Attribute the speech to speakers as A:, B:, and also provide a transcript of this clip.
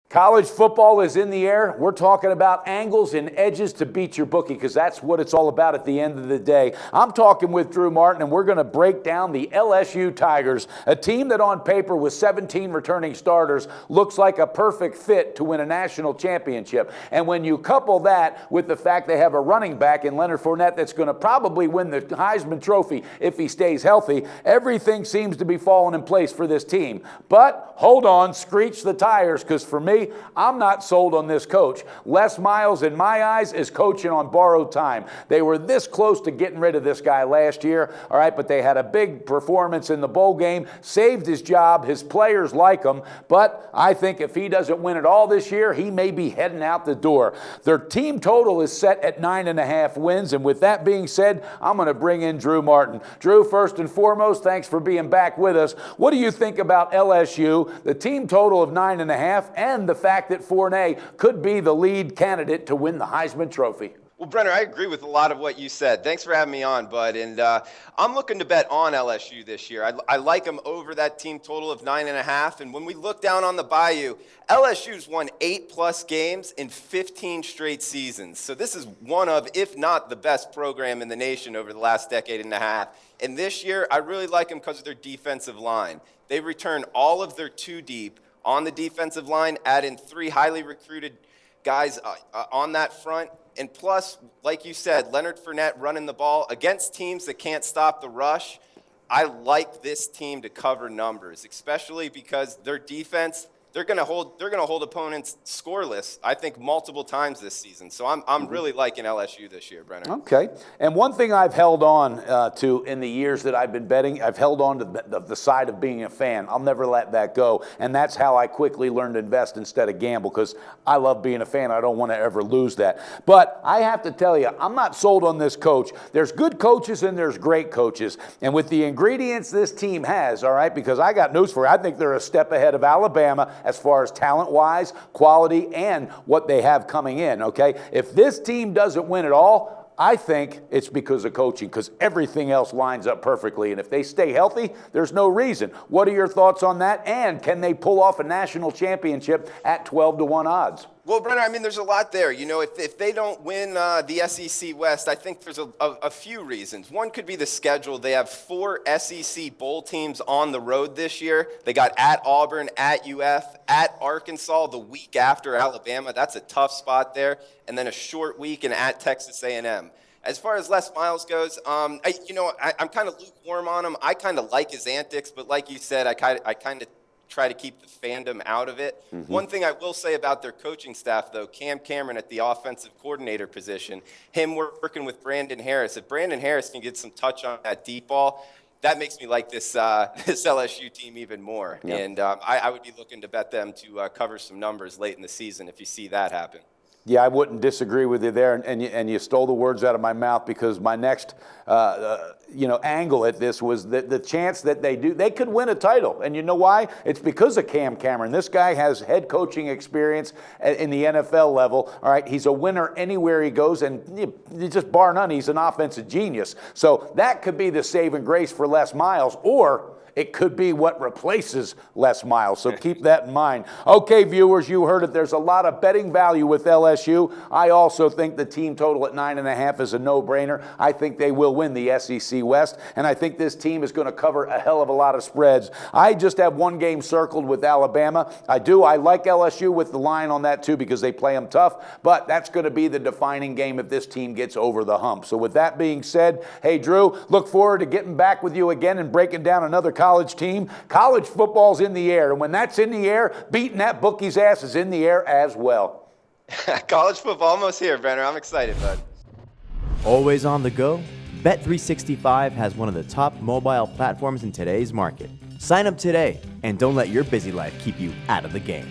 A: College football is in the air. We're talking about angles and edges to beat your bookie because that's what it's all about at the end of the day. I'm talking with Drew Martin, and we're going to break down the LSU Tigers, a team that on paper with 17 returning starters looks like a perfect fit to win a national championship. And when you couple that with the fact they have a running back in Leonard Fournette that's going to probably win the Heisman Trophy if he stays healthy, everything seems to be falling in place for this team. But hold on, screech the tires, because for me, I'm not sold on this coach. Les Miles, in my eyes, is coaching on borrowed time. They were this close to getting rid of this guy last year, all right, but they had a big performance in the bowl game, saved his job, his players like him, but I think if he doesn't win it all this year, he may be heading out the door. Their team total is set at 9.5 wins, and with that being said, I'm going to bring in Drew Martin. Drew, first and foremost, thanks for being back with us. What do you think about LSU, the team total of 9.5, and the fact that Fournette could be the lead candidate to win the Heisman Trophy?
B: Well, Brenner, I agree with a lot of what you said. Thanks for having me on, bud. And I'm looking to bet on LSU this year. I like them over that team total of 9.5. And when we look down on the Bayou, LSU's won 8+ games in 15 straight seasons. So this is one of, if not the best program in the nation over the last decade and a half. And this year, I really like them because of their defensive line. They return all of their two deep on the defensive line, add in 3 highly recruited guys on that front. And plus, like you said, Leonard Fournette running the ball against teams that can't stop the rush. I like this team to cover numbers, especially because their defense, they're going to hold opponents scoreless, I think, multiple times this season. So I'm really liking LSU this year, Brenner.
A: Okay. And one thing I've held on to in the years that I've been betting, I've held on to the side of being a fan. I'll never let that go. And that's how I quickly learned to invest instead of gamble, because I love being a fan. I don't want to ever lose that. But I have to tell you, I'm not sold on this coach. There's good coaches and there's great coaches. And with the ingredients this team has, all right, because I got news for you, I think they're a step ahead of Alabama as far as talent-wise, quality, and what they have coming in, okay? If this team doesn't win it all, I think it's because of coaching, because everything else lines up perfectly. And if they stay healthy, there's no reason. What are your thoughts on that? And can they pull off a national championship at 12-1 odds?
B: Well, Brenner, I mean, there's a lot there. You know, if they don't win the SEC West, I think there's a few reasons. One could be the schedule. They have 4 SEC bowl teams on the road this year. They got at Auburn, at UF, at Arkansas the week after Alabama. That's a tough spot there. And then a short week and at Texas A&M. As far as Les Miles goes, I'm kind of lukewarm on him. I kind of like his antics, but like you said, I kind of try to keep the fandom out of it. Mm-hmm. One thing I will say about their coaching staff, though, Cam Cameron at the offensive coordinator position, him working with Brandon Harris. If Brandon Harris can get some touch on that deep ball, that makes me like this LSU team even more. Yep. And I would be looking to bet them to cover some numbers late in the season if you see that happen.
A: Yeah, I wouldn't disagree with you there, and you stole the words out of my mouth, because my next angle at this was the chance that they could win a title. And you know why? It's because of Cam Cameron. This guy has head coaching experience in the NFL level. All right, he's a winner anywhere he goes, and just bar none, he's an offensive genius. So that could be the saving grace for Les Miles, or it could be what replaces Les Miles, so keep that in mind. Okay, viewers, you heard it. There's a lot of betting value with LSU. I also think the team total at 9.5 is a no-brainer. I think they will win the SEC West, and I think this team is going to cover a hell of a lot of spreads. I just have one game circled with Alabama. I like LSU with the line on that too, because they play them tough, but that's going to be the defining game if this team gets over the hump. So with that being said, hey, Drew, look forward to getting back with you again and breaking down another college team. College football's in the air, and when that's in the air, beating that bookie's ass is in the air as well.
B: College football almost here, Brenner. I'm excited, bud.
C: Always on the go? Bet365 has one of the top mobile platforms in today's market. Sign up today and don't let your busy life keep you out of the game.